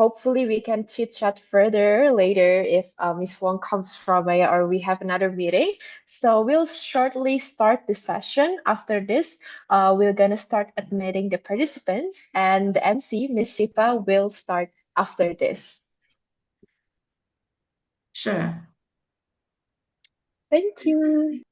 hopefully we can chit chat further later if Miss Wong comes from or we have another meeting. So we'll shortly start the session. After this, we're gonna start admitting the participants, and the MC, Miss Sifa, will start after this. Sure. Thank you.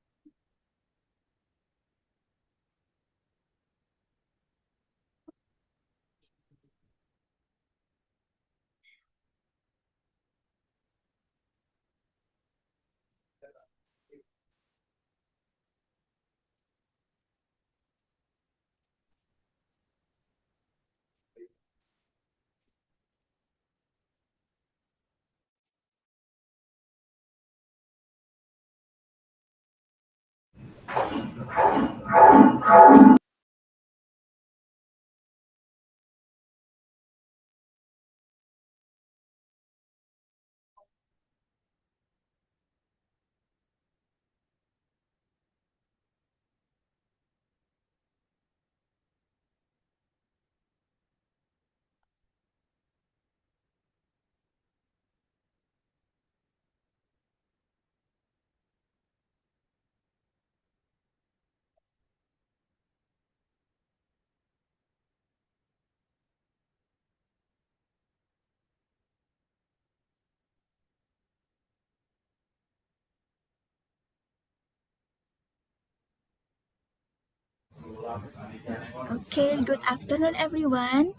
Okay, good afternoon, everyone.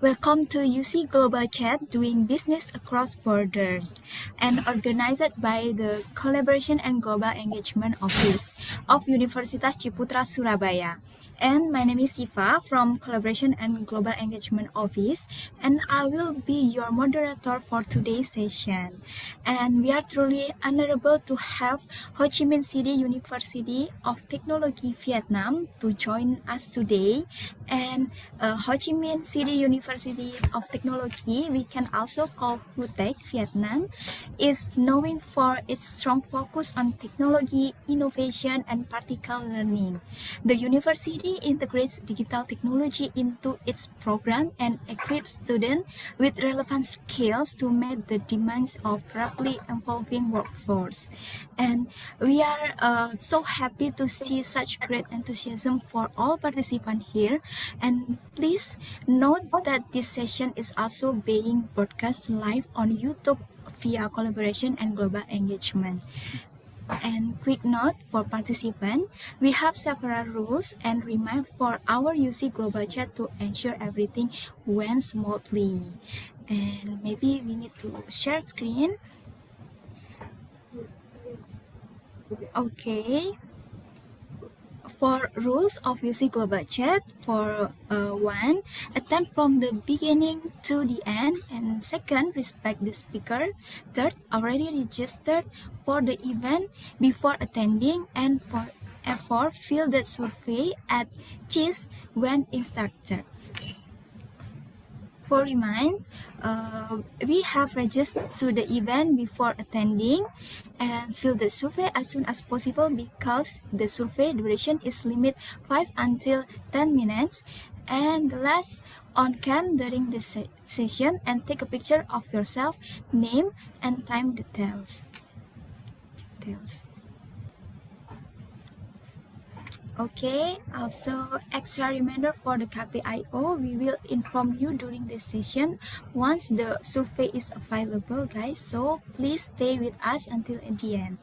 Welcome to UC Global Chat Doing Business Across Borders, and organized by the Collaboration and Global Engagement Office of Universitas Ciputra Surabaya. And my name is Siva from Collaboration and Global Engagement Office, and I will be your moderator for today's session. And we are truly honorable to have Ho Chi Minh City University of Technology Vietnam to join us today. And Ho Chi Minh City University of Technology, we can also call Hutech Vietnam, is known for its strong focus on technology, innovation, and practical learning. The university integrates digital technology into its program and equips students with relevant skills to meet the demands of rapidly evolving workforce. And we are so happy to see such great enthusiasm for all participants here. And please note that this session is also being broadcast live on YouTube via collaboration and global engagement. And quick note for participants, we have several rules and remind for our UC Global Chat to ensure everything went smoothly. And maybe we need to share screen. Okay. For rules of UC Global Chat, for one, attend from the beginning to the end, and second, respect the speaker. Third, already registered for the event before attending, and four, fill the survey at CHIS when it started. For reminds, we have registered to the event before attending and fill the survey as soon as possible because the survey duration is limit 5 until 10 minutes. And the last, on cam during the session and take a picture of yourself, name and time details. Okay, also extra reminder for the KPIO, we will inform you during this session once the survey is available, guys. So please stay with us until the end.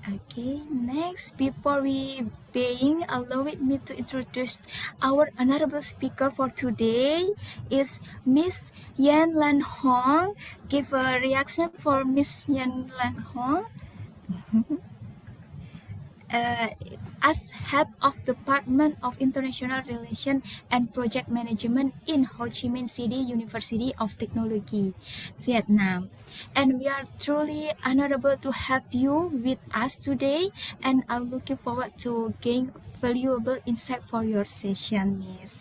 Okay, next, before we begin, allow me to introduce our honorable speaker for today is Miss Yan Lan Hong. Give a reaction for Miss Yan Lan Hong. uh, as head of Department of International Relations and Project Management in Ho Chi Minh City University of Technology, Vietnam. And we are truly honorable to have you with us today, and I'm looking forward to gain valuable insight for your session, Miss.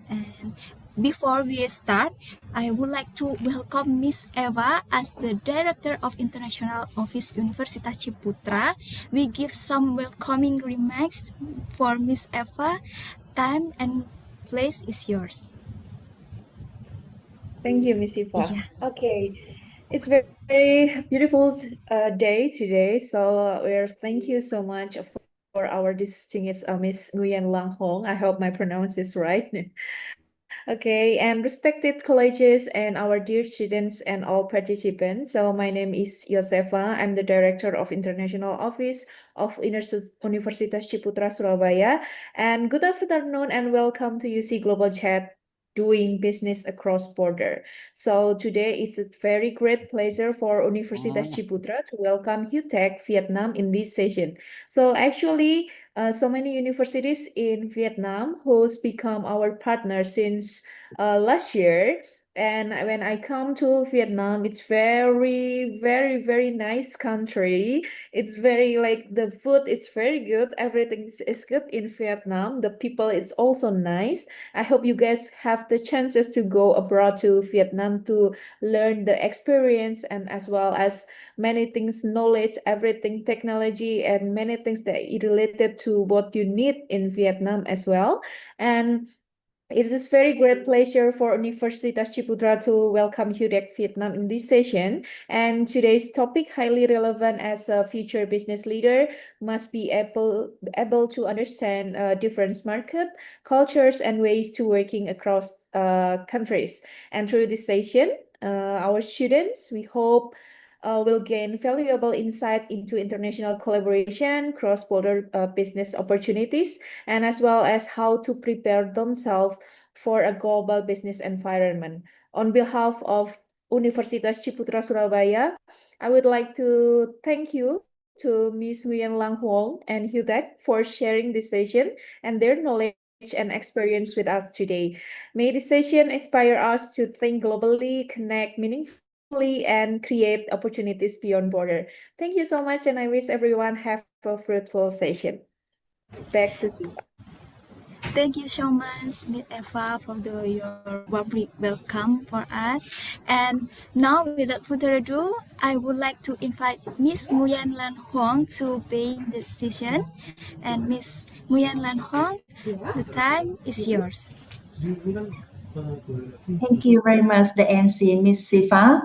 And before we start, I would like to welcome Miss Eva as the Director of International Office Universitas Ciputra. We give some welcoming remarks for Miss Eva. Time and place is yours. Thank you, Miss Ifa. Yeah. Okay, it's very beautiful day today. So we're thank you so much for our distinguished Miss Nguyen Lang Hong. I hope my pronounce is right. Okay, and respected colleges and our dear students and all participants. So my name is Yosefa. I'm the Director of International Office of Universitas Ciputra Surabaya. And good afternoon and welcome to UC Global Chat doing business across border. So today is a very great pleasure for Universitas Ciputra to welcome Hutech Vietnam in this session. So actually, so many universities in Vietnam who's become our partner since last year. And when I come to Vietnam, it's very, very, very nice country. It's very like the food is very good. Everything is good in Vietnam. The people it's also nice. I hope you guys have the chances to go abroad to Vietnam to learn the experience and as well as many things, knowledge, everything, technology, and many things that is related to what you need in Vietnam as well. And it is very great pleasure for Universitas Ciputra to welcome Hudek Vietnam in this session. And today's topic highly relevant as a future business leader must be able to understand different market, cultures, and ways to working across countries. And through this session, our students, we hope will gain valuable insight into international collaboration, cross-border business opportunities, and as well as how to prepare themselves for a global business environment. On behalf of Universitas Ciputra Surabaya, I would like to thank you to Ms. Nguyen Lang Huong and Hudek for sharing this session and their knowledge and experience with us today. May this session inspire us to think globally, connect meaningfully, and create opportunities beyond border. Thank you so much, and I wish everyone have a fruitful session. Back to Siva. Thank you so much, Miss Eva, for your warm welcome for us. And now, without further ado, I would like to invite Miss Nguyen Lan Huang to begin the session. And Miss Nguyen Lan Huang, the time is yours. Thank you very much, the MC, Miss Sifa.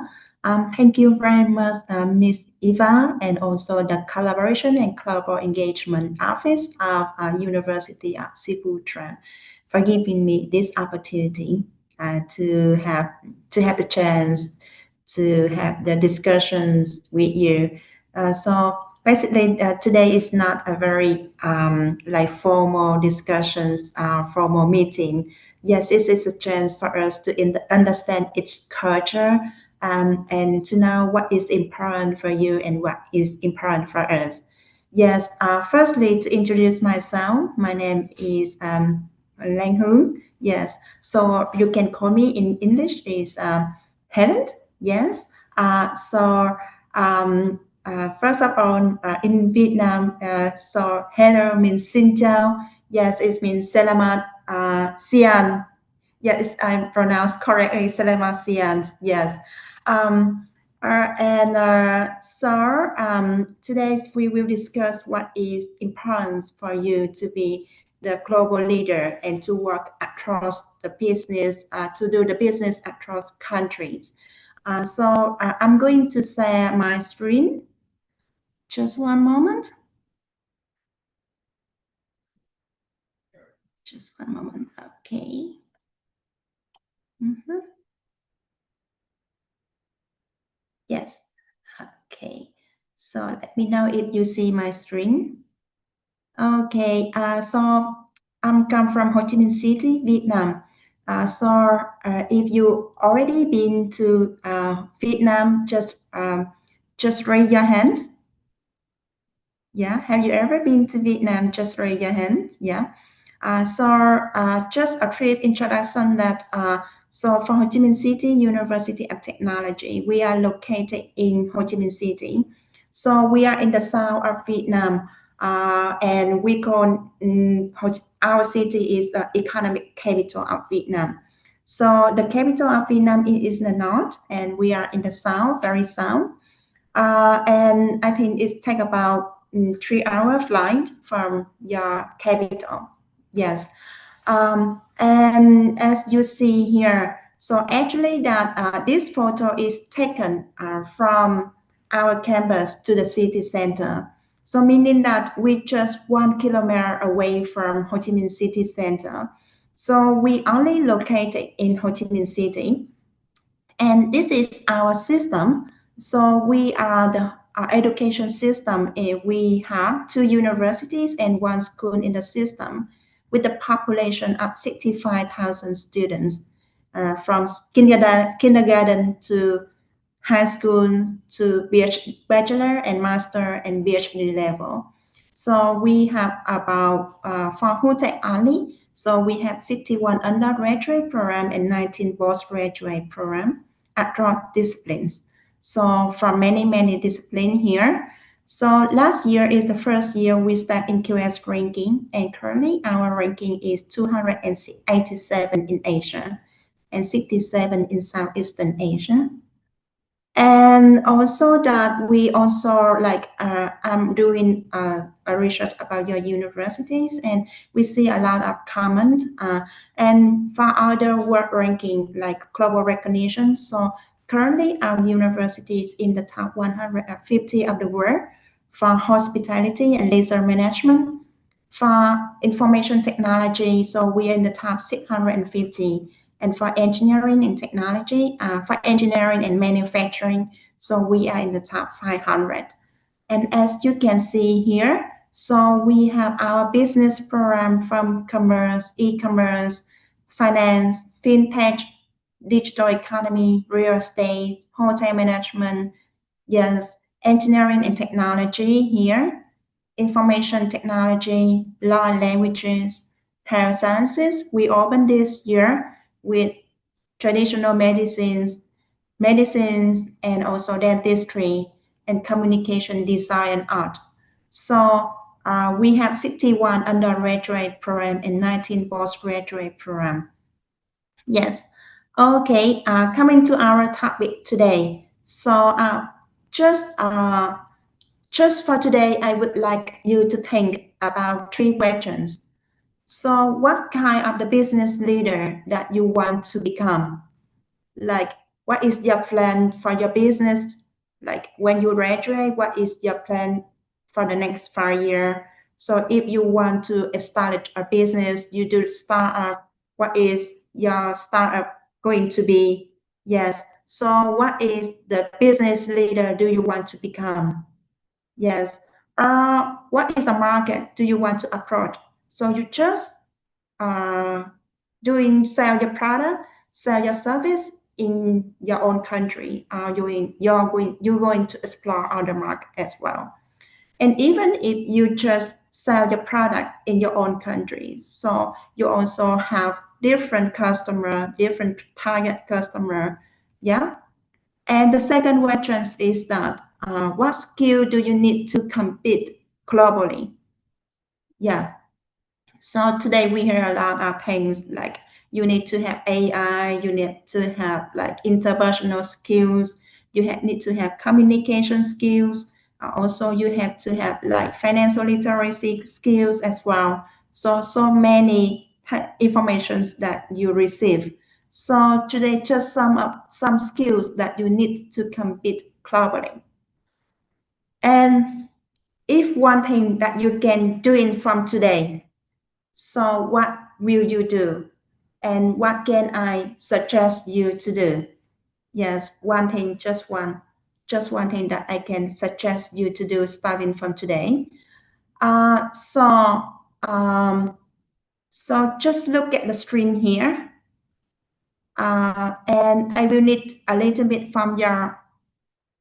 Thank you very much, Miss Eva, and also the Collaboration and Global Engagement Office of University of Siputra for giving me this opportunity to have the chance to have the discussions with you. So basically, today is not a very like formal discussions, formal meeting. Yes, this is a chance for us to understand each culture and to know what is important for you and what is important for us. Yes, firstly, to introduce myself, my name is Lang Hoon. Yes, so you can call me in English is Helen. Yes, so first of all, in Vietnam, so hello means xin chào. Yes, it means selamat siang. Yes, I pronounce correctly, selamat siang. Yes. Um, Today we will discuss what is important for you to be the global leader and to work across the business, to do the business across countries. I'm going to share my screen. Just one moment. Just one moment. Okay. Mhm. Yes. Okay. So let me know if you see my screen. Okay. I'm come from Ho Chi Minh City, Vietnam. If you already been to Vietnam, just raise your hand. Yeah. Have you ever been to Vietnam? Just raise your hand. Yeah. Just a brief introduction for Ho Chi Minh City University of Technology, we are located in Ho Chi Minh City. So we are in the south of Vietnam, and we call our city is the economic capital of Vietnam. So the capital of Vietnam is in the north, and we are in the south, very south. And I think it take about 3 hour flight from your capital. Yes. And as you see here, So actually that this photo is taken from our campus to the city center. So meaning that we just 1 kilometer away from Ho Chi Minh City Center. So we only located in Ho Chi Minh City. And this is our system. So we are the our education system. We have 2 universities and 1 school in the system with a population of 65,000 students from kindergarten to high school to bachelor and master and PhD level. So we have about for Hutech only. So we have 61 undergraduate program and 19 postgraduate program across disciplines. So from many disciplines here. So last year is the first year we start in QS ranking, and currently our ranking is 287 in Asia and 67 in Southeastern Asia. And also that we also like I'm doing a research about your universities, and we see a lot of comment and for other world ranking like global recognition. So currently our university is in the top 150 of the world for hospitality and leisure management. For information technology, so we are in the top 650. And for engineering and technology, for engineering and manufacturing, so we are in the top 500. And as you can see here, so we have our business program from commerce, e-commerce, finance, fintech, digital economy, real estate, hotel management, yes, engineering and technology here, information technology, law and languages, health sciences. We opened this year with traditional medicines, and also dentistry and communication design and art. So we have 61 undergraduate program and 19 postgraduate program. Yes. Okay. Coming to our topic today. So just just for today, I would like you to think about 3 questions. So what kind of the business leader that you want to become? Like, what is your plan for your business? Like when you graduate, what is your plan for the next 5 years? So if you want to start a business, you do startup, what is your startup going to be? Yes. So what is the business leader do you want to become? Yes. What is a market do you want to approach? So you just uh, sell your product, sell your service in your own country. You're going to explore other market as well. And even if you just sell your product in your own country, so you also have different customer, different target customer. Yeah. And the second question is that what skill do you need to compete globally? Yeah. So today we hear a lot of things like you need to have AI, you need to have like interpersonal skills, need to have communication skills. Also, you have to have like financial literacy skills as well. So many informations that you receive. So today, just sum up some skills that you need to compete globally. And if one thing that you can do in from today, so what will you do? And what can I suggest you to do? Yes, one thing, just one thing that I can suggest you to do starting from today. Uh, so, um, so just look at the screen here. And I will need a little bit from your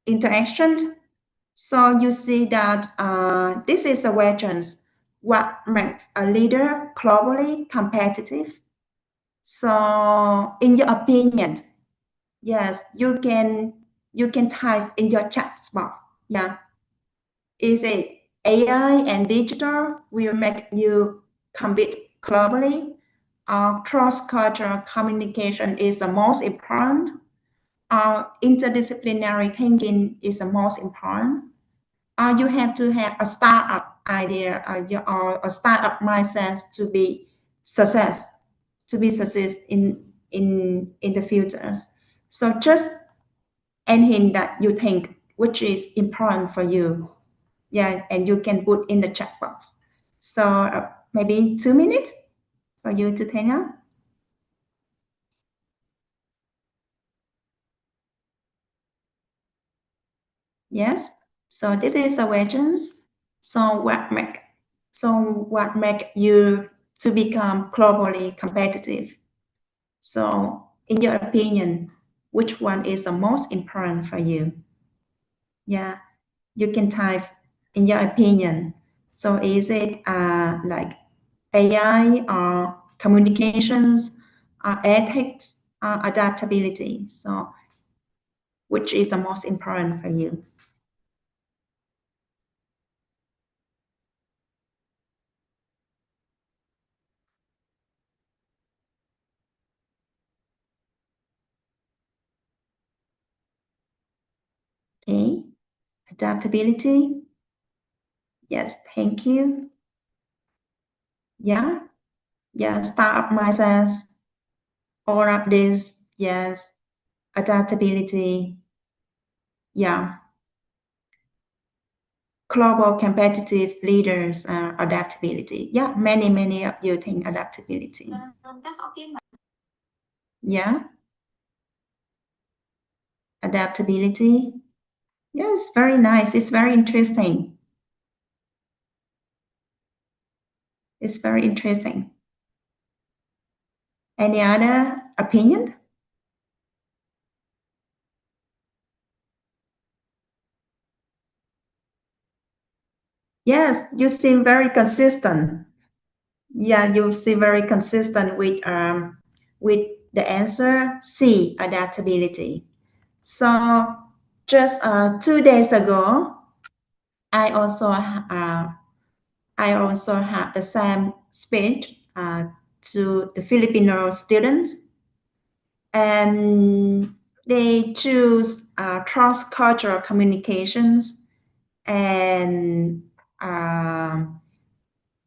interaction. So you see that this is a questions. What makes a leader globally competitive? So in your opinion, yes, you can type in your chat box. Yeah. Is it AI and digital will make you compete globally? Cross-cultural communication is the most important. Interdisciplinary thinking is the most important. You have to have a startup idea or a startup mindset to be success in in the futures. So just anything that you think which is important for you, yeah, and you can put in the chat box. So maybe 2 minutes for you to think of. Yes. So this is the questions. So what make you to become globally competitive? So in your opinion, which one is the most important for you? Yeah, you can type in your opinion. So is it like AI or communications, ethics, adaptability? So which is the most important for you? Okay, adaptability. Yes, thank you. Yeah, yeah, startup mindset, all of this. Yes, adaptability. Yeah, global competitive leaders, adaptability. Yeah, many of you think adaptability. That's okay. Yeah, adaptability. Yes, very nice. It's very interesting. It's very interesting. Any other opinion? Yes, you seem very consistent. Yeah, you seem very consistent with the answer C, adaptability. So just 2 days ago, I also I also had the same speech to the Filipino students, and they choose cross-cultural communications and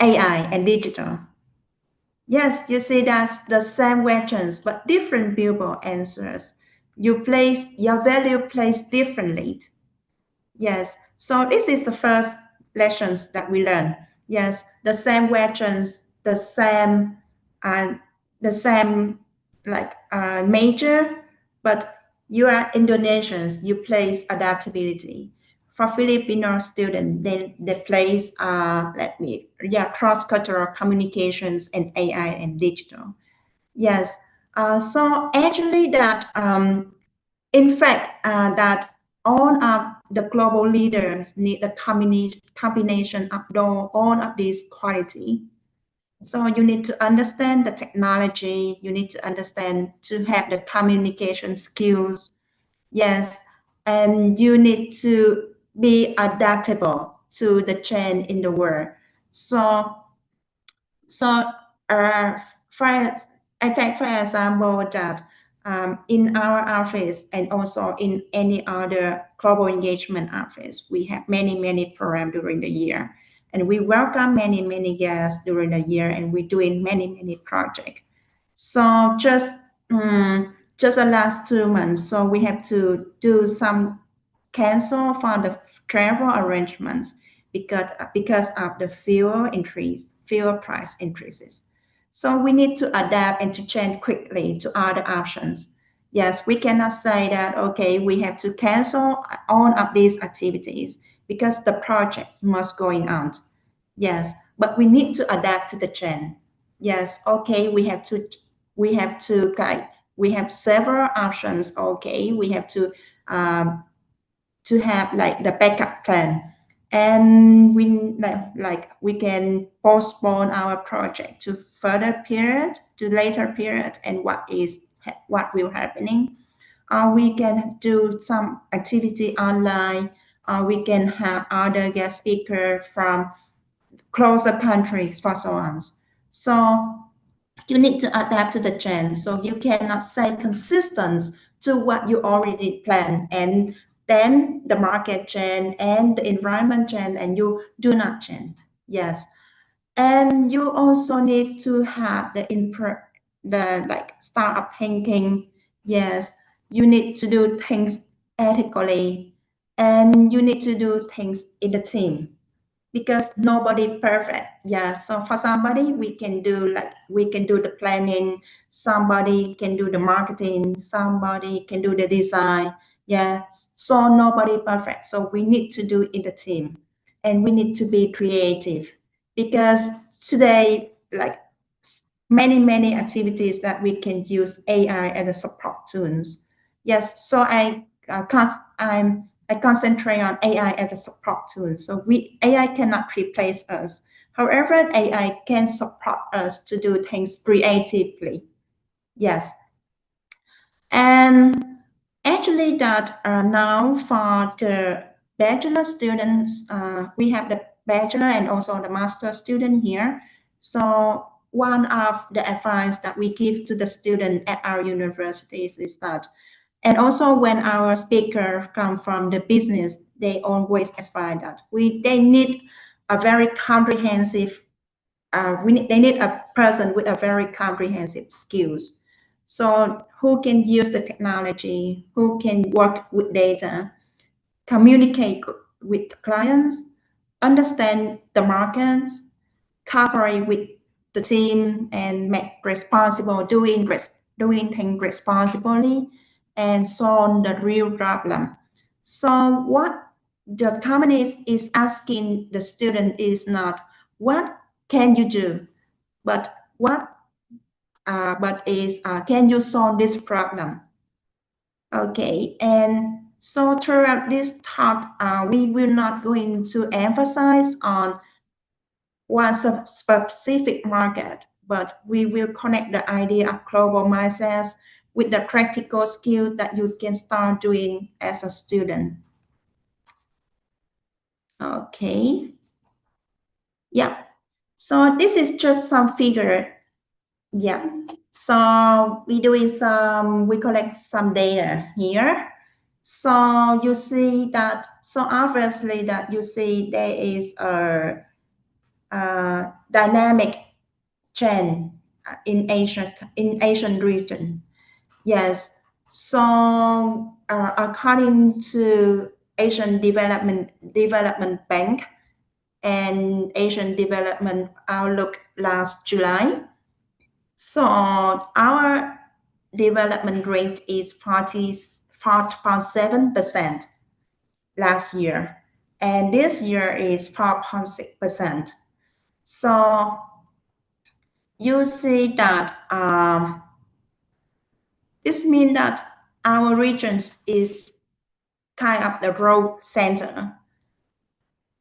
AI and digital. Yes, you see that's the same questions, but different people answers. Your value placed differently. Yes, so this is the first lessons that we learn. Yes, the same questions, uh, the same like major, but you are Indonesians. You place adaptability. For Filipino student, they place cross cultural communications and AI and digital. Yes, so actually that in fact, that all of the global leaders need a combination of all of these quality. So you need to understand the technology. You need to understand to have the communication skills. Yes, and you need to be adaptable to the change in the world. So so, for I take for example that in our office and also in any other global engagement office, we have many programs during the year, and we welcome many guests during the year, and we're doing many projects. So just the last 2 months, so we have to do some cancel for the travel arrangements because of the fuel price increases. So we need to adapt and to change quickly to other options. Yes, we cannot say that, okay, we have to cancel all of these activities because the projects must going on. Yes, but we need to adapt to the trend. Yes, okay, we have several options. Okay, we have to have like the backup plan, and we can postpone our project to further period, to later period, and what will happening. We can do some activity online. We can have other guest speaker from closer countries for so on. So you need to adapt to the change. So you cannot stay consistent to what you already planned, and then the market change and the environment change, and you do not change. Yes, and you also need to have the like startup thinking. Yes, you need to do things ethically, and you need to do things in the team because nobody perfect. Yeah, so for somebody we can do the planning, somebody can do the marketing, somebody can do the design. Yeah, so nobody perfect, so we need to do in the team, and we need to be creative because today like many activities that we can use AI as a support tools. Yes, so I concentrate on AI as a support tool. So AI cannot replace us. However, AI can support us to do things creatively. Yes, and actually that now for the bachelor students, we have the bachelor and also the master student here. So one of the advice that we give to the student at our universities is that, and also when our speaker come from the business, they always aspire that they need a very comprehensive they need a person with a very comprehensive skills. So who can use the technology, who can work with data, communicate with clients, understand the markets, cooperate with the team, and make responsible doing things responsibly, and solve the real problem. So what the company is asking the student is not what can you do, but can you solve this problem? Okay, and so throughout this talk, we will not going to emphasize on one specific market, but we will connect the idea of global mindsets with the practical skill that you can start doing as a student. Okay. Yeah. So this is just some figure. Yeah. So we collect some data here. So you see that, so obviously that you see there is a dynamic trend in Asian region. Yes. So according to Asian Development Bank and Asian Development Outlook last July, so our development rate is 4.7% last year, and this year is 4.6%. So you see that this means that our region is kind of the growth center.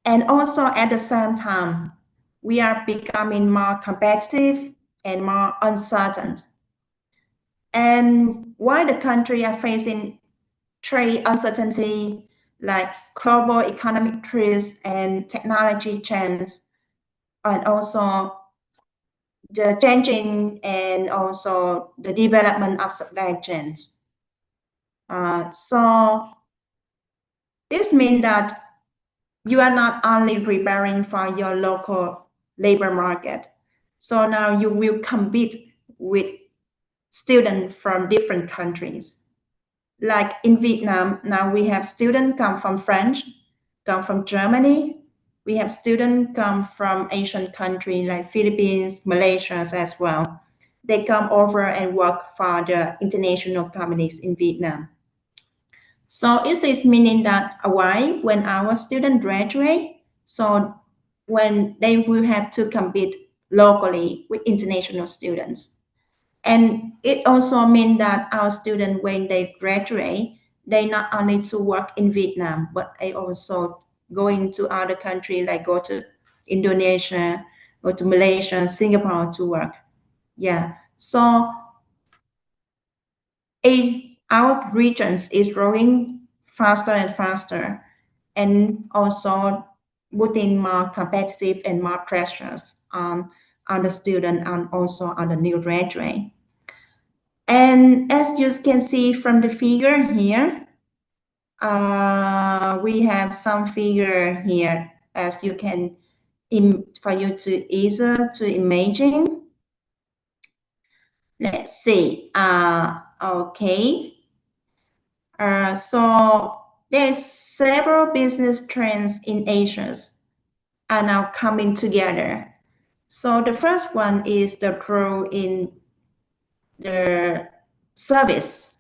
And also at the same time, we are becoming more competitive and more uncertain. And while the country are facing trade uncertainty like global economic risks and technology change, and also the changing and also the development of supply chains. So this means that you are not only preparing for your local labor market. So now you will compete with students from different countries. Like in Vietnam, now we have students come from France, come from Germany. We have students come from Asian countries like Philippines, Malaysia as well. They come over and work for the international companies in Vietnam. So it is meaning that a while when our students graduate, so when they will have to compete locally with international students. And it also means that our students, when they graduate, they not only to work in Vietnam, but they also going to other countries like go to Indonesia, go to Malaysia, Singapore to work. Yeah. So our regions is growing faster and faster, and also putting more competitive and more pressures on the student and also on the new graduate. And as you can see from the figure here, we have some figure here as you can, for you to easier to imagine. Let's see. Okay. So there's several business trends in Asia are now coming together. So the first one is the growth in the service.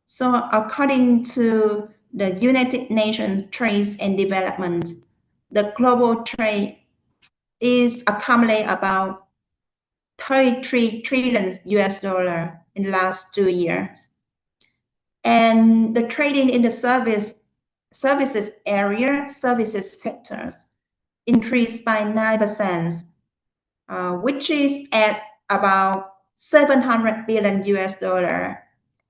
So according to the United Nations Trade and Development, the global trade is accumulating about 33 trillion US dollar in the last 2 years. And the trading in the services area, services sectors increased by 9%, which is at about 700 billion US dollar.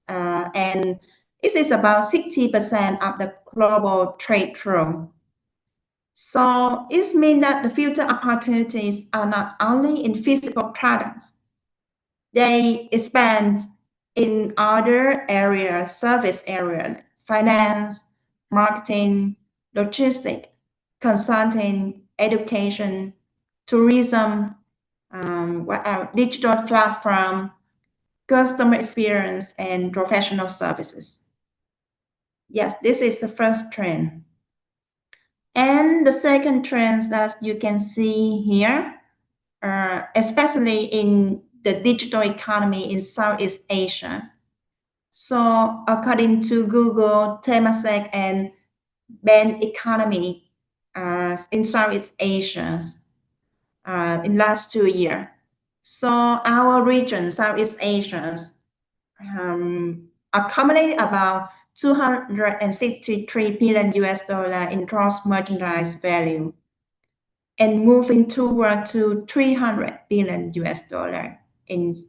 And this is about 60% of the global trade flow. So it means that the future opportunities are not only in physical products, they expand in other areas, service areas, finance, marketing, logistics, consulting, education, tourism, digital platform, customer experience, and professional services. Yes, this is the first trend. And the second trend that you can see here, especially in the digital economy in Southeast Asia. So according to Google, Temasek, and Bain Economy in Southeast Asia in last 2 years. So our region, Southeast Asia, accumulate about 263 billion US dollar in gross merchandise value and moving toward to 300 billion US dollar in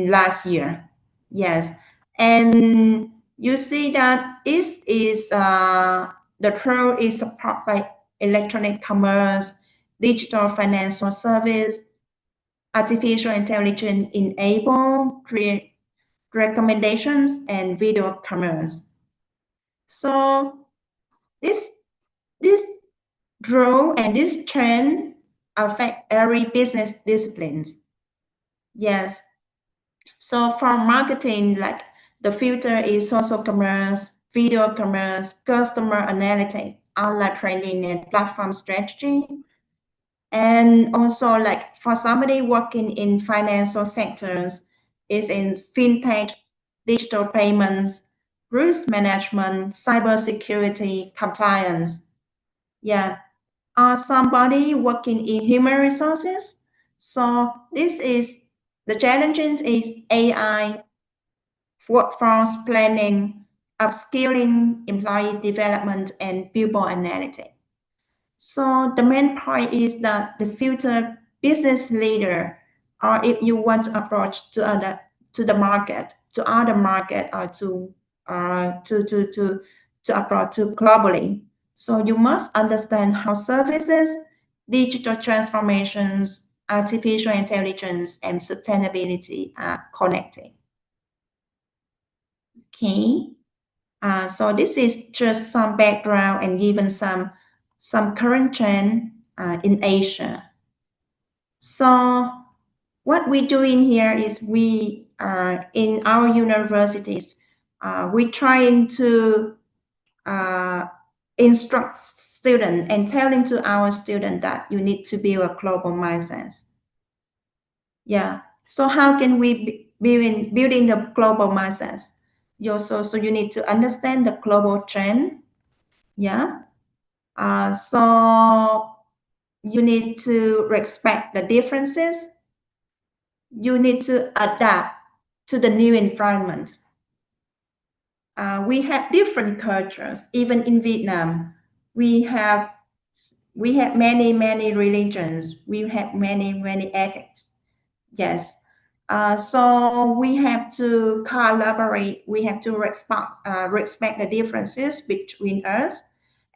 last year. Yes, and you see that this is the growth is supported by electronic commerce, digital financial service, artificial intelligence enable recommendations, and video commerce. So this growth and this trend affect every business discipline. Yes. So from marketing, like the future is social commerce, video commerce, customer analytics, online training, and platform strategy. And also like for somebody working in financial sectors, is in fintech, digital payments, risk management, cybersecurity, compliance. Yeah. Or somebody working in human resources. So this is the challenging is AI, workforce planning, upskilling, employee development, and people analytics. So the main point is that the future business leader, or if you want to approach to the market, to other market, or to approach to globally. So you must understand how services, digital transformations, artificial intelligence, and sustainability are connected. Okay. So this is just some background and given some current trend in Asia. So what we're doing here is we are in our universities, we're trying to instruct students and telling to our students that you need to build a global mindset. Yeah. So how can we building the global mindset? So you need to understand the global trend. Yeah. So you need to respect the differences. You need to adapt to the new environment. We have different cultures. Even in Vietnam, we have many religions. We have many ethics. Yes. So we have to collaborate. We have to respect the differences between us,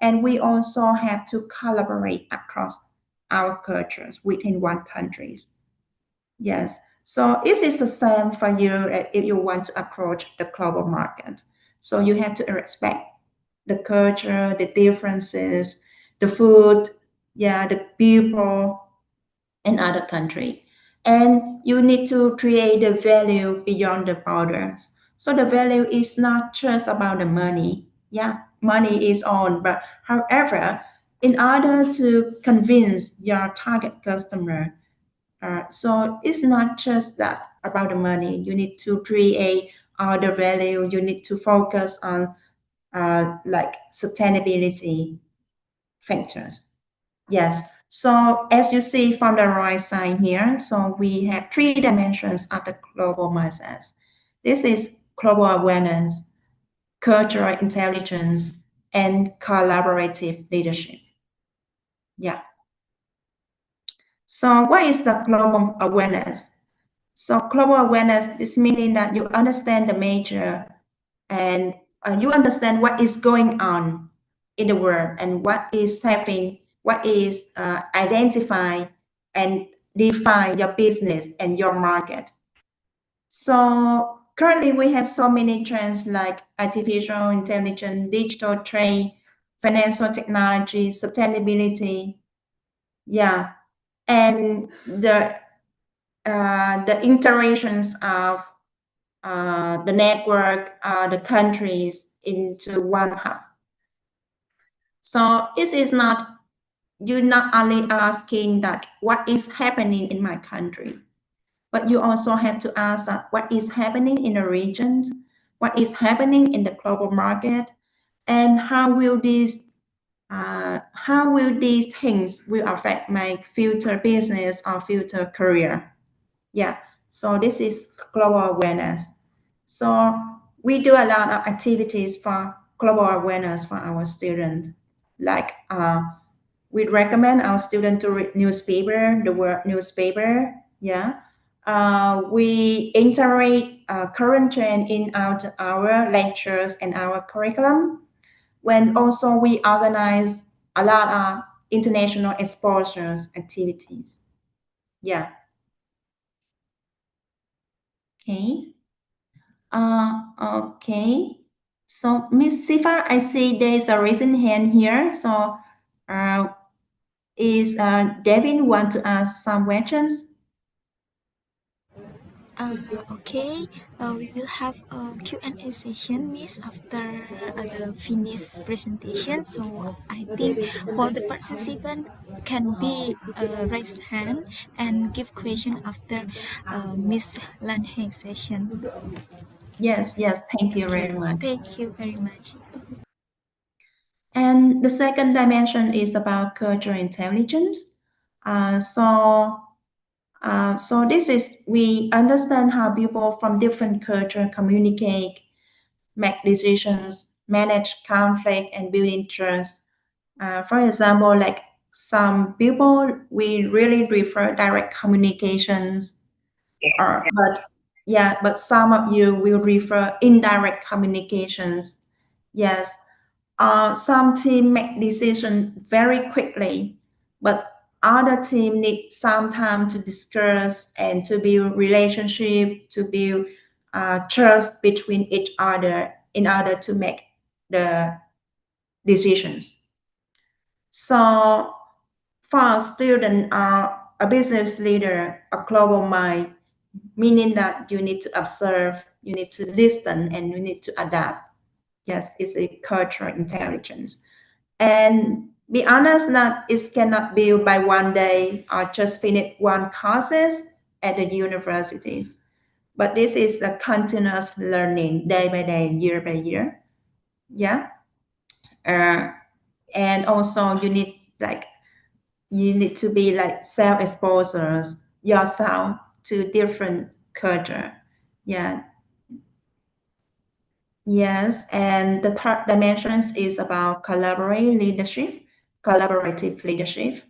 and we also have to collaborate across our cultures within one country. Yes. So it is the same for you if you want to approach the global market. So you have to respect the culture, the differences, the food, yeah, the people in other country. And you need to create the value beyond the borders. So the value is not just about the money. Yeah, money is on, but however, in order to convince your target customer, so it's not just that about the money. You need to create the value. You need to focus on like sustainability factors. Yes. So as you see from the right side here, so we have three dimensions of the global mindset. This is global awareness, cultural intelligence, and collaborative leadership. Yeah. So what is the global awareness? So global awareness is meaning that you understand the major and you understand what is going on in the world and what is happening, what is identify and define your business and your market. So currently we have so many trends like artificial intelligence, digital trade, financial technology, sustainability. Yeah. And the interactions of the network, the countries into one hub. So it is not, you're not only asking that what is happening in my country, but you also have to ask that what is happening in the region, what is happening in the global market, and how will these things will affect my future business or future career. Yeah, so this is global awareness. So we do a lot of activities for global awareness for our students. Like we recommend our students to read newspaper, the world newspaper. Yeah. We integrate current trend in our lectures and our curriculum. When also we organize a lot of international exposures activities. Yeah. Okay. Okay. So Miss Sifa, I see there's a raising hand here. So uh, is Devin want to ask some questions? Okay, we will have a Q&A session, Miss, after the finished presentation. So I think for the participant can be raise hand and give question after Miss Lan Heng session. Yes, yes. Thank you very Okay, much. thank you very much. And the second dimension is about cultural intelligence. Uh, so, so this is we understand how people from different culture communicate, make decisions, manage conflict, and building trust. For example, like some people we really prefer direct communications, or but yeah, but some of you will prefer indirect communications. Yes, some team make decision very quickly, but other team need some time to discuss and to build relationship, to build trust between each other in order to make the decisions. So for a student or a business leader, a global mind, meaning that you need to observe, you need to listen, and you need to adapt. Yes, it's a cultural intelligence. And be honest that it cannot be by one day or just finish one courses at the universities. But this is a continuous learning day by day, year by year. Yeah. Uh, and also you need to be like self-exposures yourself to different culture. Yeah. Yes, and the third dimensions is about collaborative leadership.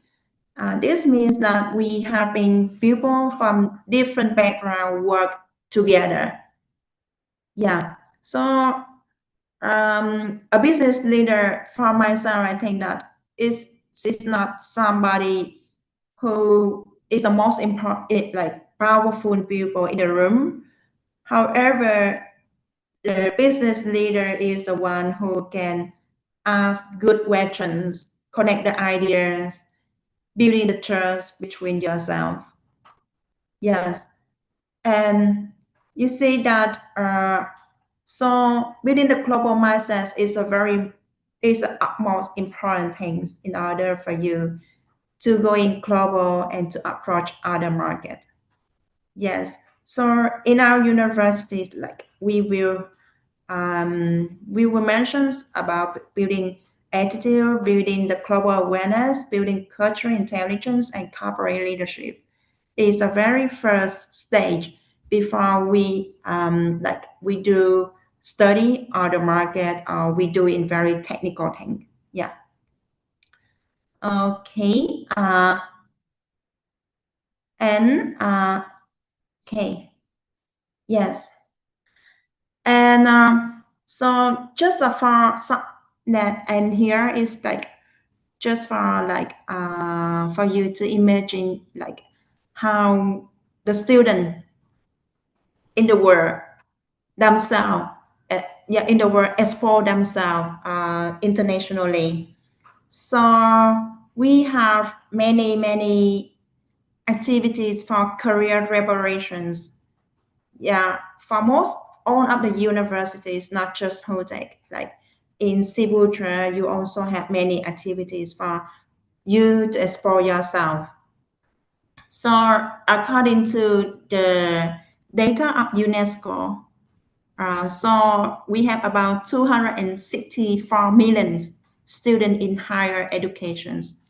This means that we having people from different background work together. Yeah. So a business leader from myself, I think that is not somebody who is the most important, like powerful people in the room. However, the business leader is the one who can ask good questions, connect the ideas, building the trust between yourself. Yes, and you see that so building the global mindset is the utmost important things in order for you to go in global and to approach other market. Yes. So in our universities, like we will mention about building attitude, building the global awareness, building cultural intelligence, and corporate leadership. Is a very first stage before we like we do study on the market or we do in very technical thing. Yeah. Okay. And okay. Yes. And so just for some that and here is like just for like for you to imagine like how the student in the world themselves yeah in the world explore themselves internationally. So we have many activities for career preparations. Yeah, for most all of the universities, not just Hutech. Like in Sibutra, you also have many activities for you to explore yourself. So according to the data of UNESCO, so we have about 264 million students in higher educations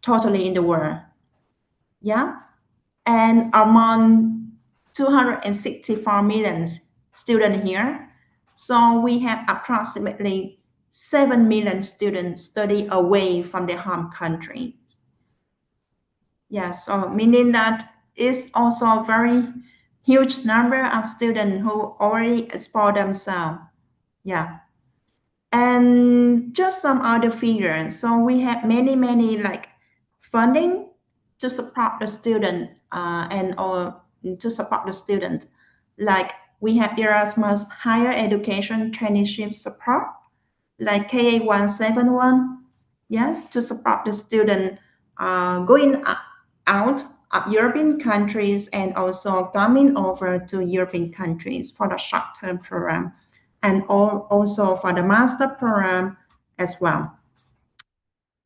totally in the world. Yeah. And among 264 million students here, so we have approximately 7 million students study away from their home country. Yeah, so meaning that it's also a very huge number of students who already explore themselves. Yeah. And just some other figures. So we have many like funding to support the student and or to support the student. Like we have Erasmus higher education traineeship support, like KA171, yes, to support the student going out of European countries and also coming over to European countries for the short-term program and also for the master program as well.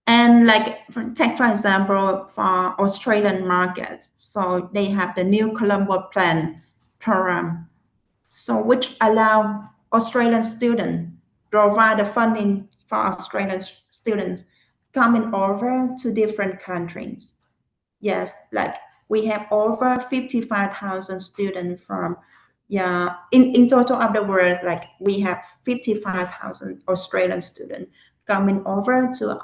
And like take for example for Australian market, so they have the new Colombo Plan program, so which allow Australian students provide the funding for Australian students coming over to different countries. Yes, like we have over 55,000 students from, yeah, in total of the world, like we have 55,000 Australian students coming over to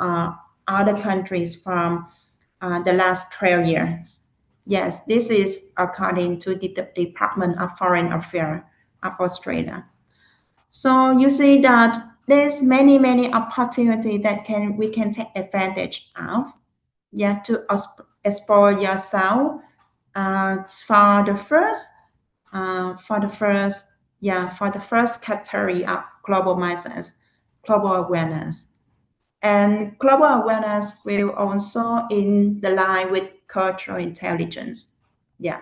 other countries from the last 12 years. Yes, this is according to the Department of Foreign Affairs of Australia. So you see that there's many opportunities that we can take advantage of. Yeah, to explore yourself for the first for the first category of global mindsets, global awareness. And global awareness will also in the line with cultural intelligence. Yeah.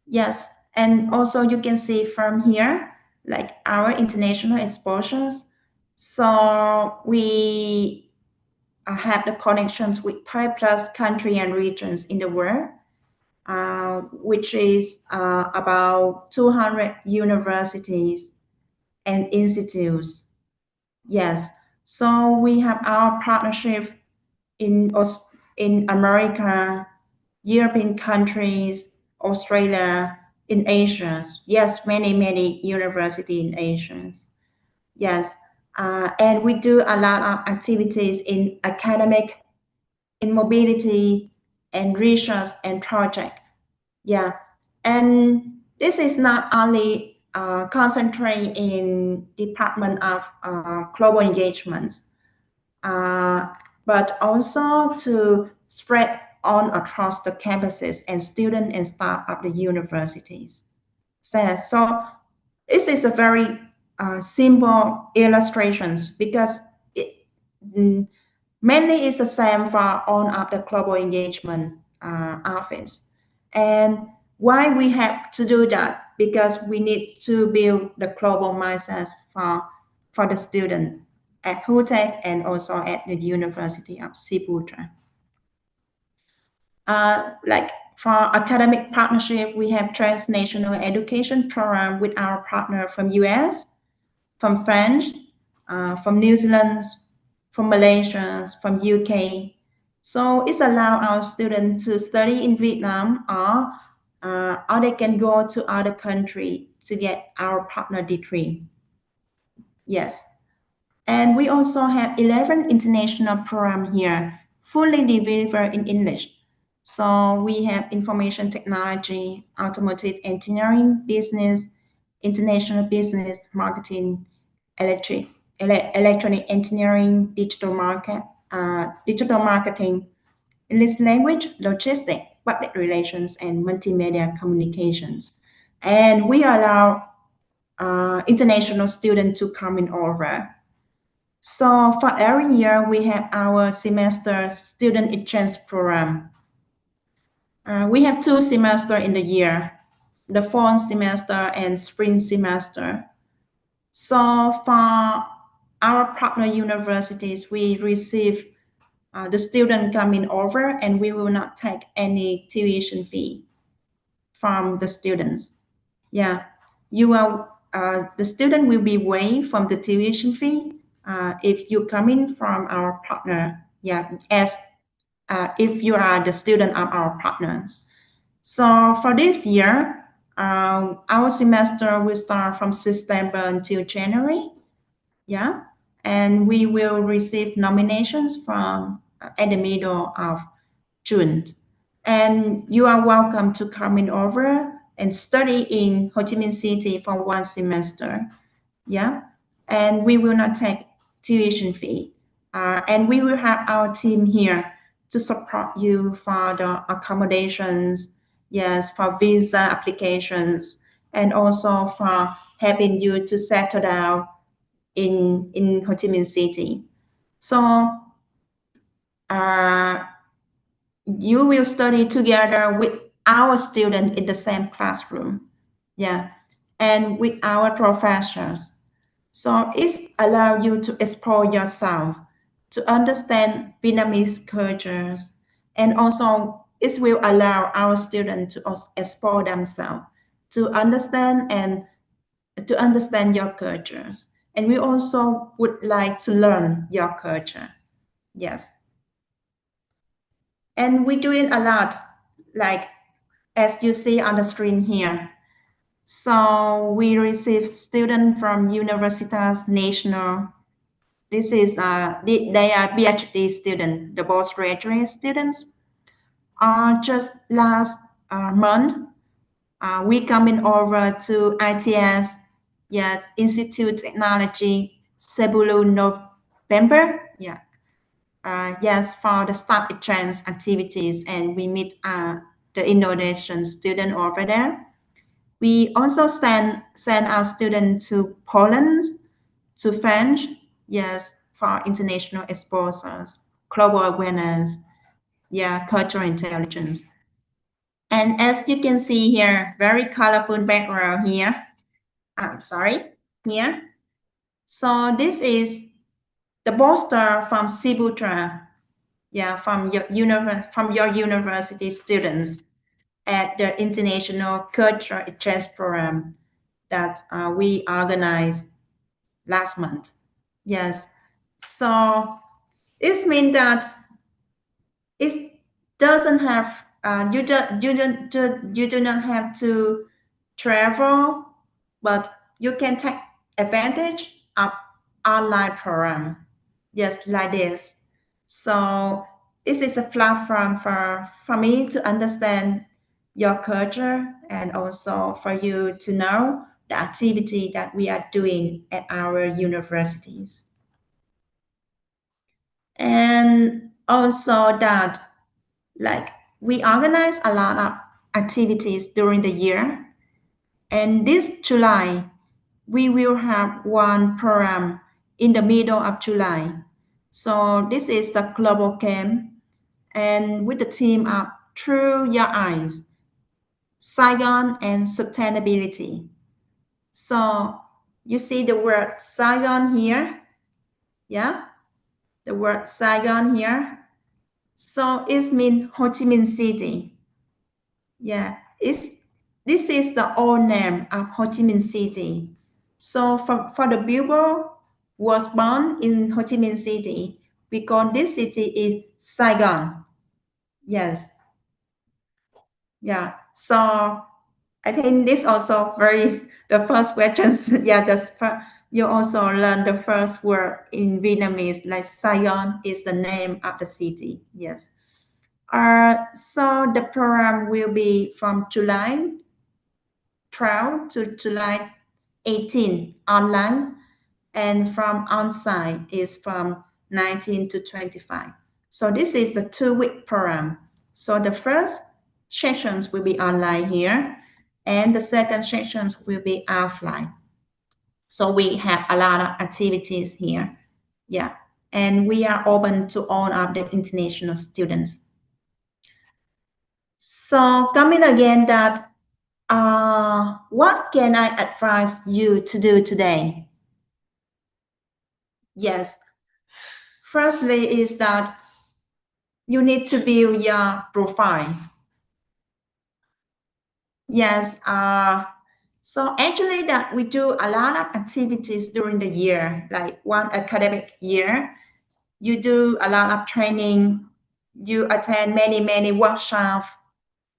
Yes. And also you can see from here, like our international exposures. So we have the connections with 5 plus country and regions in the world, which is about 200 universities and institutes. Yes. So we have our partnership in America, European countries, Australia, in Asia. Yes, many universities in Asia. Yes. And we do a lot of activities in academic, in mobility, and research and project. Yeah. And this is not only concentrate in Department of Global Engagements, but also to spread on across the campuses and student and staff of the universities. So this is a very simple illustrations because it mainly is the same for all of the global engagement office. And why we have to do that? Because we need to build the global mindset for the student at Hutech and also at the University of Sibutra. Like for academic partnership, we have transnational education program with our partner from US, from France, from New Zealand, from Malaysia, from UK. So it's allow our students to study in Vietnam or they can go to other country to get our partner degree. Yes. And we also have 11 international program here, fully delivered in English. So we have information technology, automotive engineering, business, international business, marketing, electronic engineering, digital marketing, English language, logistics, public relations, and multimedia communications. And we allow international students to come in over. So for every year, we have our semester student exchange program. We have 2 semesters in the year, the fall semester and spring semester. So for our partner universities, we receive the student coming over and we will not take any tuition fee from the students. Yeah, the student will be waived from the tuition fee if you come in from our partner. Yeah, as if you are the student of our partners. So for this year, our semester will start from September until January. Yeah, and we will receive nominations from at the middle of June. And you are welcome to come in over and study in Ho Chi Minh City for 1 semester. Yeah, and we will not take tuition fee. And we will have our team here to support you for the accommodations, yes, for visa applications, and also for helping you to settle down in Ho Chi Minh City. So you will study together with our student in the same classroom, yeah, and with our professors. So it allows you to explore yourself, to understand Vietnamese cultures, and also it will allow our students to explore themselves, to understand your cultures. And we also would like to learn your culture. Yes. And we're doing a lot, like as you see on the screen here. So we receive students from Universitas National. This is they are PhD students, the postgraduate students. Just last month, we coming over to ITS, yes, Institute Technology, Cebu, November, yeah. Yes, for the staff exchange activities, and we meet the Indonesian student over there. We also send our students to Poland, to French, yes, for international exposures, global awareness, yeah, cultural intelligence. And as you can see here, very colorful background here. I'm sorry, here. So this is the poster from Sibutra, yeah, from your university students at the International Cultural Exchange Program that we organized last month. Yes, so this means that it doesn't have you do not have to travel, but you can take advantage of online program. Yes, like this. So this is a platform for me to understand your culture and also for you to know the activity that we are doing at our universities. And also that, like, we organize a lot of activities during the year. And this July, we will have one program in the middle of July. So this is the global camp, and with the theme of Through Your Eyes. Saigon, and sustainability. So you see the word Saigon here, yeah, the word Saigon here. So it means Ho Chi Minh City. Yeah, this is the old name of Ho Chi Minh City. So for the Billboard was born in Ho Chi Minh City, we call this city is Saigon. Yes, yeah. So I think this also very the first questions. Yeah, you also learn the first word in Vietnamese, like Saigon is the name of the city. Yes. So the program will be from July 12 to July 18 online, and from on-site is from 19 to 25. So this is the 2-week program. So the first sessions will be online here, and the second sessions will be offline. So we have a lot of activities here. Yeah. And we are open to all of the international students. So coming again that what can I advise you to do today? Yes. Firstly is that you need to build your profile. Yes. So actually that we do a lot of activities during the year, like one academic year. You do a lot of training. You attend many workshops.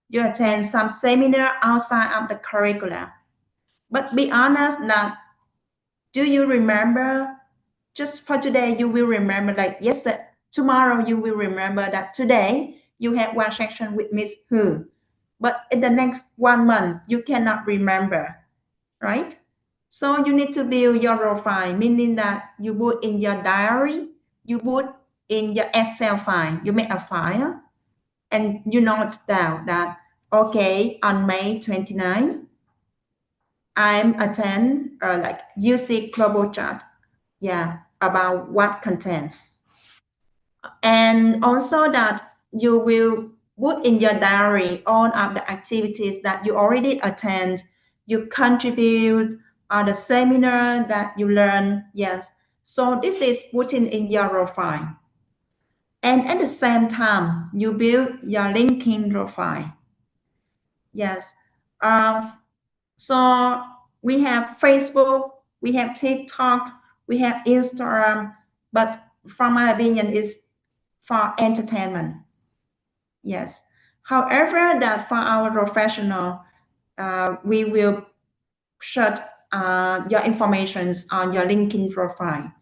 You attend some seminar outside of the curricula. But be honest that do you remember just for today you will remember like yesterday tomorrow you will remember that today you had one section with Miss Who, but in the next 1 month you cannot remember, right? So you need to build your profile, meaning that you put in your diary, you put in your Excel file, you make a file and you note down that okay, on May 29 I'm attend like UC global chat, yeah, about what content. And also that you will put in your diary all of the activities that you already attend, you contribute, or the seminar that you learn. Yes. So this is putting in your profile. And at the same time, you build your LinkedIn profile. Yes. So we have Facebook, we have TikTok, we have Instagram, but from my opinion, is for entertainment. Yes. However, that for our professional, we will shut your informations on your LinkedIn profile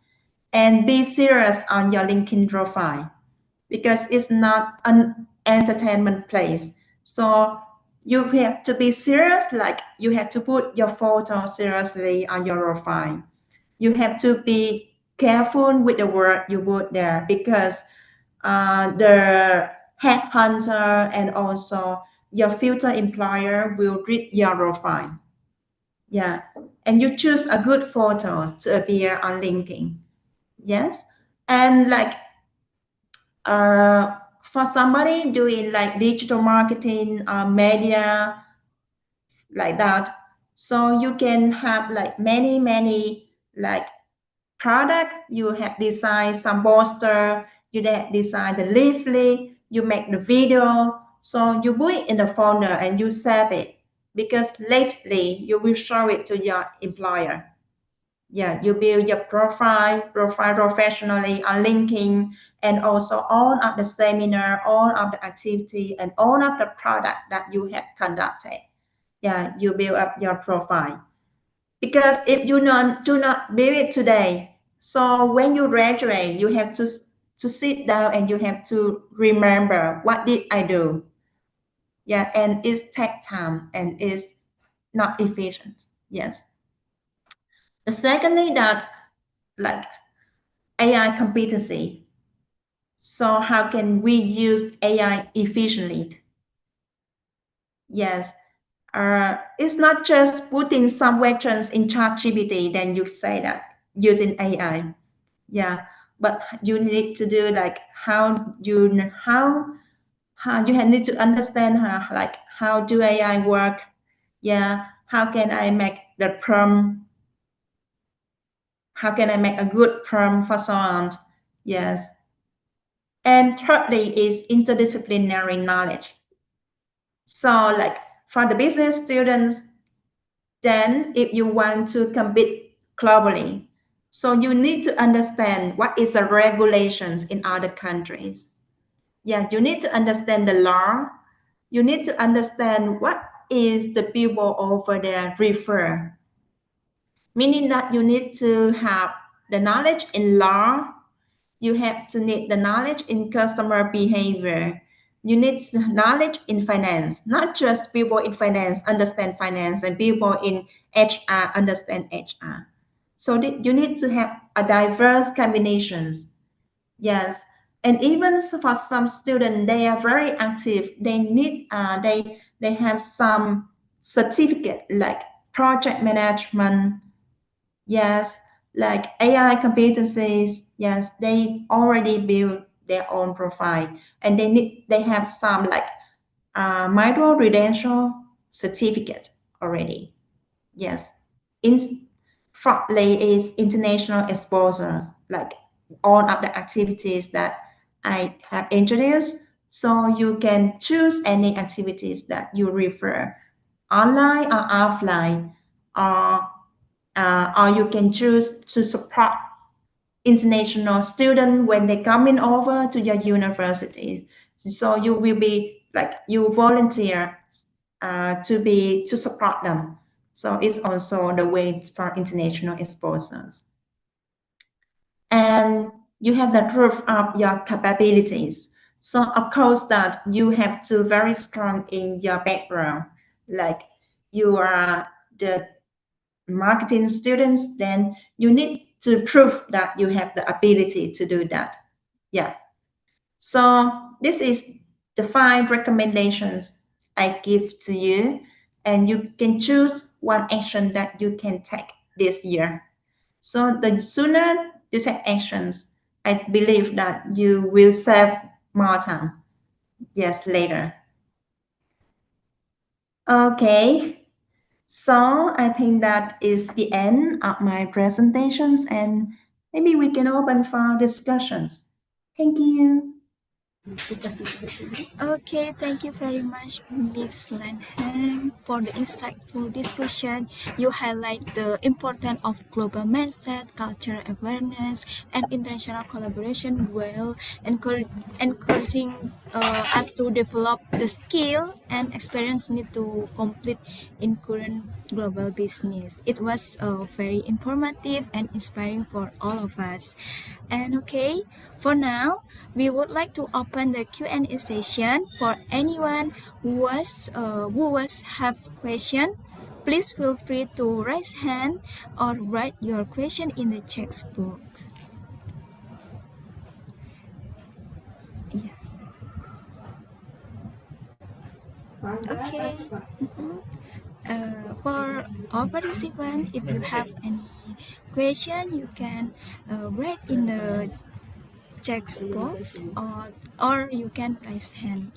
and be serious on your LinkedIn profile because it's not an entertainment place. So you have to be serious, like you have to put your photo seriously on your profile. You have to be careful with the word you put there because the headhunter and also your future employer will read your profile. Yeah, and you choose a good photo to appear on LinkedIn. Yes, and like for somebody doing like digital marketing, media, like that, so you can have like many like product. You have designed some poster, you have designed the leaflet, you make the video, so you put it in the folder and you save it because lately you will show it to your employer. Yeah, you build your profile professionally on LinkedIn, and also all of the seminar, all of the activity, and all of the product that you have conducted. Yeah, you build up your profile. Because if you do not build it today, so when you graduate, you have to sit down and you have to remember what did I do. Yeah, and it takes time and it's not efficient. Yes. The secondly that like AI competency. So how can we use AI efficiently? Yes. It's not just putting some questions in ChatGPT, then you say that using AI. Yeah, but you need to do like how you need to understand like how do AI work? Yeah, how can I make the prompt? How can I make a good prompt for someone? Yes. And thirdly is interdisciplinary knowledge. So like for the business students, then if you want to compete globally, so you need to understand what is the regulations in other countries. Yeah, you need to understand the law. You need to understand what is the people over there refer, meaning that you need to have the knowledge in law. You have to need the knowledge in customer behavior. You need knowledge in finance, not just people in finance understand finance and people in HR understand HR. So you need to have a diverse combinations. Yes, and even for some students, they are very active. They need they have some certificate like project management. Yes, like AI competencies. Yes, they already build their own profile, and they have some like micro credential certificate already. Yes, in fourthly is international exposures, like all of the activities that I have introduced. So you can choose any activities that you refer, online or offline, or or you can choose to support international students when they coming over to your university. So you will be like you volunteer to support them. So it's also the way for international exposures. And you have the proof of your capabilities. So of course that you have to very strong in your background, like you are the marketing students, then you need to prove that you have the ability to do that. Yeah. So this is the 5 recommendations I give to you, and you can choose one action that you can take this year. So the sooner you take actions, I believe that you will save more time. Yes, later. Okay. So I think that is the end of my presentations, and maybe we can open for discussions. Thank you. Okay, thank you very much, Miss Lanham, for the insightful discussion. You highlight the importance of global mindset, cultural awareness, and international collaboration while encouraging us to develop the skill and experience need to complete in current global business. It was very informative and inspiring for all of us. And okay, for now, we would like to open the Q&A session for anyone who was have question. Please feel free to raise hand or write your question in the chat box. Yeah. Okay. Mhm. For all participants, if you have any question, you can write in the chat box or you can raise hand.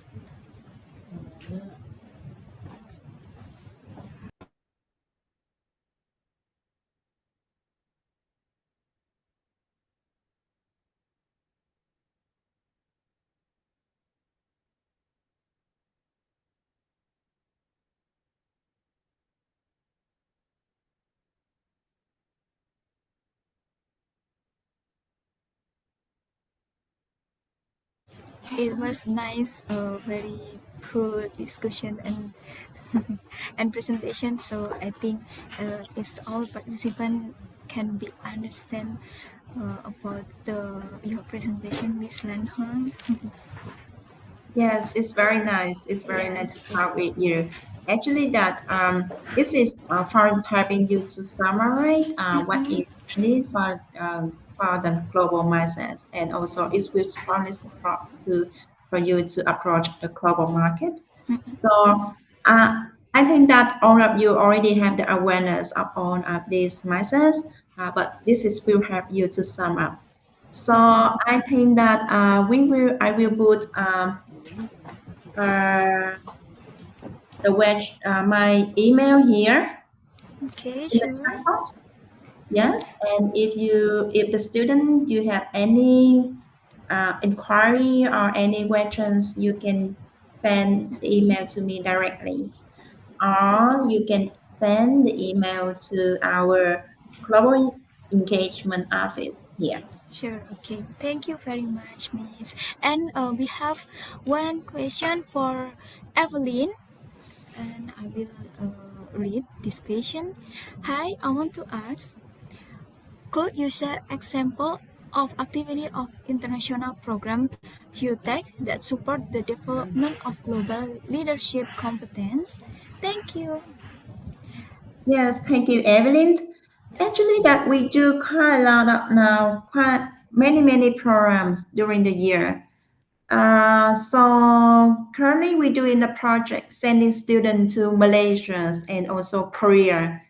It was nice, very cool discussion and and presentation. So I think it's all participant can be understand about the your presentation, Miss Lan Hong. Yes, it's very nice. It's very nice to Yes. talk with you. Actually, that this is for helping you to summarize what Mm-hmm. is needed for the global mindset, and also it will strongly support to for you to approach the global market. So I think that all of you already have the awareness of all of these mindsets, but this is will help you to sum up. So I think that I will put uh, my email here Okay, in the sure. chat box. Yes, and if the student you have any inquiry or any questions, you can send the email to me directly, or you can send the email to our global engagement office here. Sure, okay. Thank you very much, Miss. And we have one question for Evelyn, and I will read this question. Hi, I want to ask, could you share example of activity of international program Hutech that support the development of global leadership competence? Thank you. Yes, thank you, Evelyn. Actually, that we do quite a lot of now, quite many programs during the year. So currently we're doing a project sending students to Malaysia and also Korea.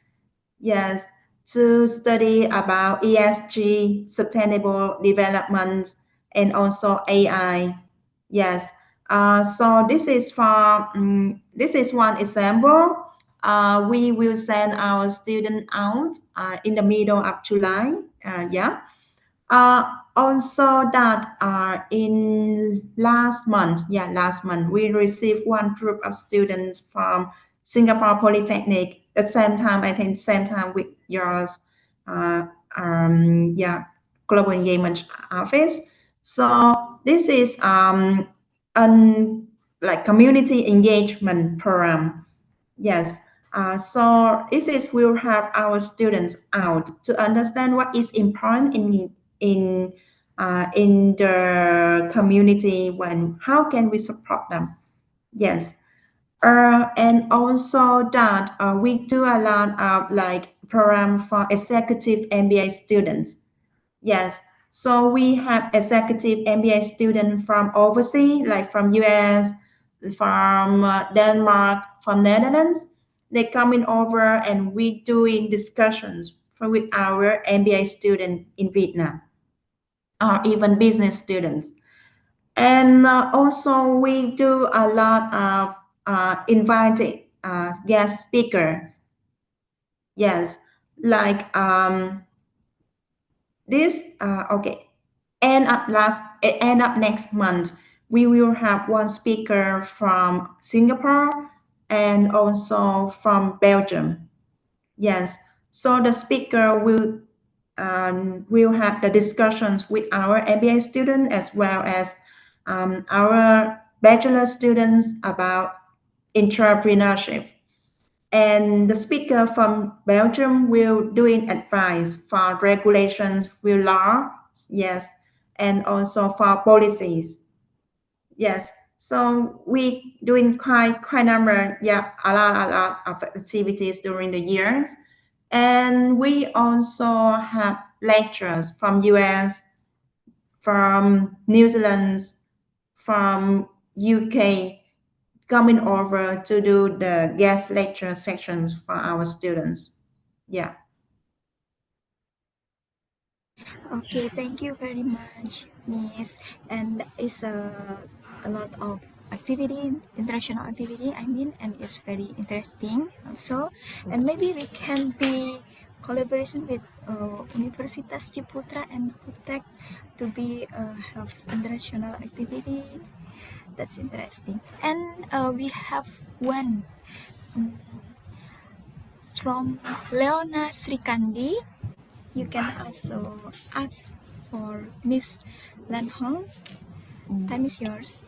Yes, to study about ESG, sustainable development, and also AI. Yes. So this is one example. We will send our student out in the middle of July. Yeah. Also that in last month, we received one group of students from Singapore Polytechnic. At the same time, I think same time with yours, uh, yeah, Global Engagement Office. So this is an like community engagement program. Yes. So this is will help our students out to understand what is important in in the community when how can we support them. Yes. And also that we do a lot of like program for executive MBA students. Yes. So we have executive MBA students from overseas, like from US, from Denmark, from Netherlands. They coming over and we doing discussions with our MBA student in Vietnam, or even business students. And also we do a lot of invited guest speakers. Yes, like this. Okay, end up next month, we will have one speaker from Singapore and also from Belgium. Yes, so the speaker will have the discussions with our MBA students as well as our bachelor students about entrepreneurship. And the speaker from Belgium will doing advice for regulations, will law, yes, and also for policies. Yes. So we doing quite number, yeah, a lot of activities during the years. And we also have lectures from US, from New Zealand, from UK coming over to do the guest lecture sections for our students. Yeah. Okay, thank you very much, Miss. And it's a lot of activity, international activity, I mean, and it's very interesting also. And maybe we can be collaboration with Universitas Ciputra and Hutech to be have international activity. That's interesting. And we have one um, from Leona Srikandi. You can also ask for Miss Lan Hong. Mm, Time is yours.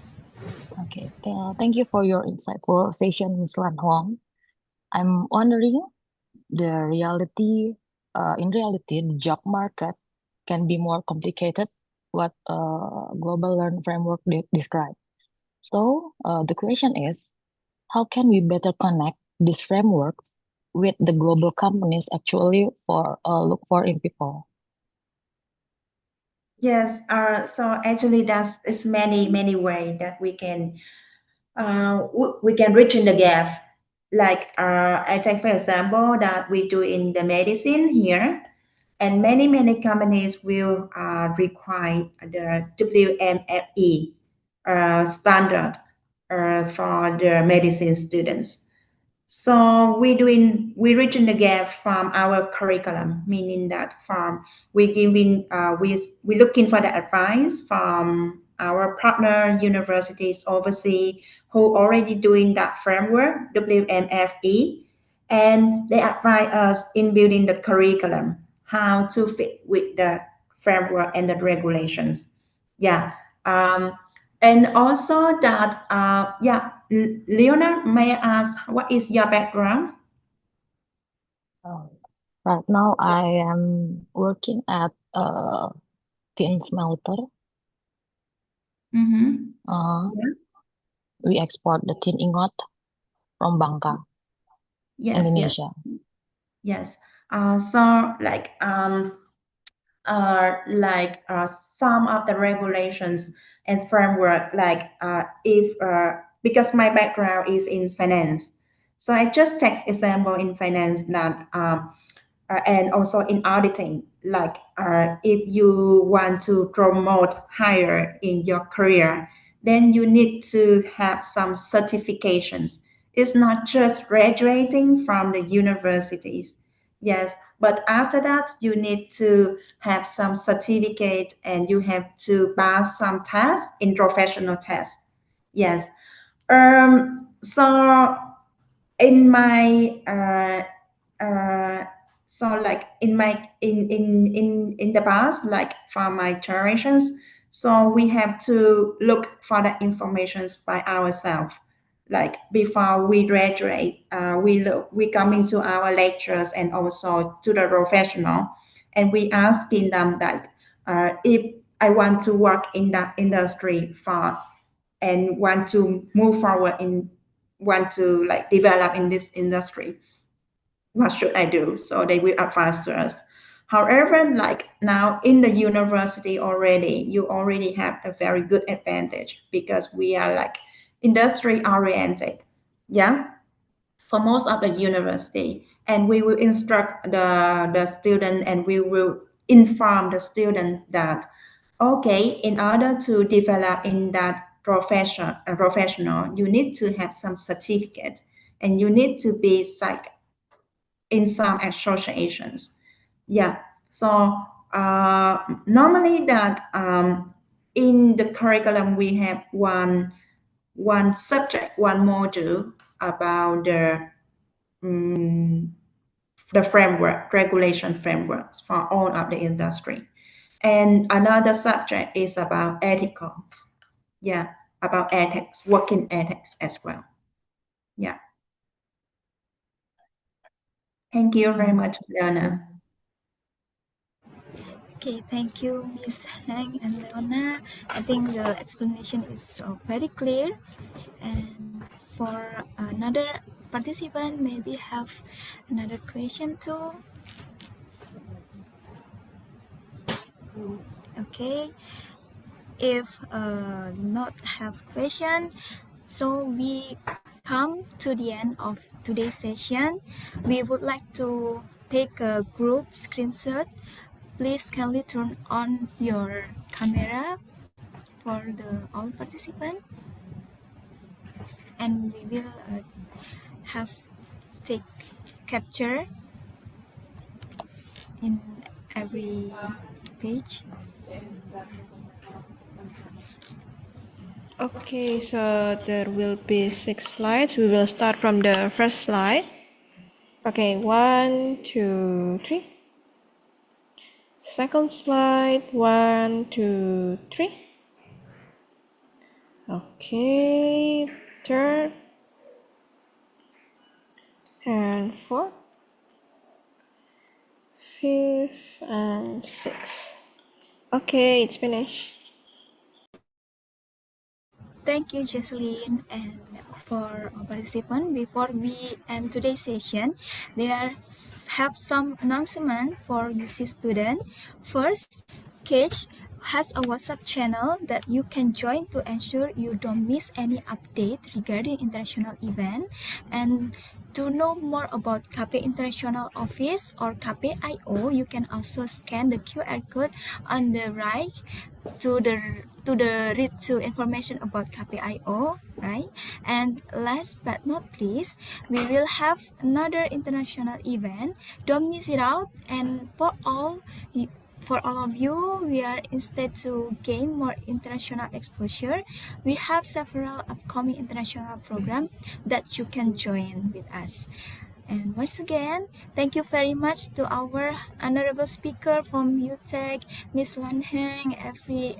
Okay, thank you for your insightful session, Ms. Lan Huang. I'm wondering the reality, in reality, the job market can be more complicated what Global Learn Framework describe. So the question is, how can we better connect these frameworks with the global companies actually for look for in people? Yes. So actually, that's it's many way that we can reach in the gap. Like I take for example that we do in the medicine here, and many companies will require the WMFE standard for the medicine students. So we reaching the gap from our curriculum, meaning that from we looking for the advice from our partner universities overseas who already doing that framework WMFE, and they advise us in building the curriculum how to fit with the framework and the regulations. Yeah. Um, and also that, Leonard, may I ask, what is your background? Uh, right now, I am working at tin smelter. Mm-hmm. Uh, Yeah. we export the tin ingot from Bangka, Yes, yes, Indonesia. yes. So some of the regulations and framework, if because my background is in finance, so I just take example in finance that and also in auditing, if you want to promote higher in your career, then you need to have some certifications. It's not just graduating from the universities. Yes, but after that, you need to have some certificate and you have to pass some tests in professional tests. Yes. So in my so like in my in the past, like from my generations, so we have to look for the informations by ourselves. Like before we graduate, we come into our lectures and also to the professional, and we asking them that if I want to work in that industry for and want to move forward in want to like develop in this industry, what should I do? So they will advise to us. However, like now in the university already, you already have a very good advantage because we are like industry oriented. Yeah, for most of the university, and we will instruct the student and we will inform the student that okay, in order to develop in that professional, you need to have some certificate and you need to be like in some associations. Yeah. So normally that in the curriculum we have one subject, one module about the framework, regulation frameworks for all of the industry. And another subject is about ethicals. Yeah, about ethics, working ethics as well. Yeah. Thank you very much, Leona. Okay, thank you, Miss Hang and Leona. I think the explanation is very clear. And for another participant, maybe have another question too. Okay, if not have question, so we come to the end of today's session. We would like to take a group screenshot. Please kindly turn on your camera for the all participant, and we will have take capture in every page. Okay, so there will be 6 slides. We will start from the first slide. Okay, 1, 2, 3. Second slide, 1, 2, 3. Okay, third and fourth, fifth and sixth. Okay, it's finished. Thank you, Jocelyn. And for our participant, before we end today's session, there have some announcement for UC student. First, Cage has a WhatsApp channel that you can join to ensure you don't miss any update regarding international event. And To know more about KP International Office or KPIO, you can also scan the QR code on the right to the read to information about KPIO, right? And last but not least, we will have another international event. Don't miss it out. And for all of you, we are instead to gain more international exposure. We have several upcoming international programs that you can join with us. And once again, thank you very much to our honorable speaker from Hutech, Miss Lan Heng,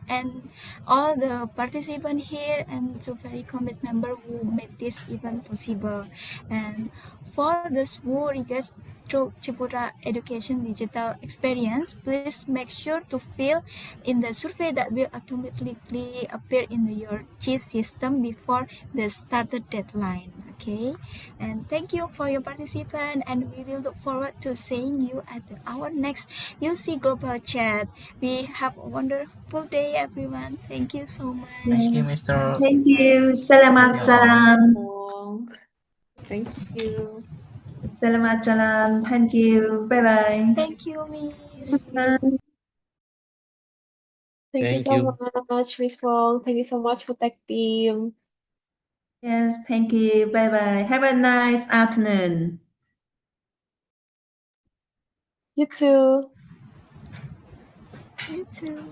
and all the participants here, and to very committed member who made this event possible. And for those who regress through Chipura Education Digital Experience, please make sure to fill in the survey that will automatically appear in your cheat system before the started deadline. Okay, and thank you for your participation, and we will look forward to seeing you at our next UC Global Chat. We have a wonderful day, everyone. Thank you so much. Thank you, Yes. Mr. Thank you. Selamat Nguyen Long. jalan. Thank you. Selamat jalan. Thank you. Bye bye. Thank you, Miss. Thank you Thank so you. much, Miss Wong. Thank you so much, Hutech team. Yes, thank you. Bye bye. Have a nice afternoon. You too. You too.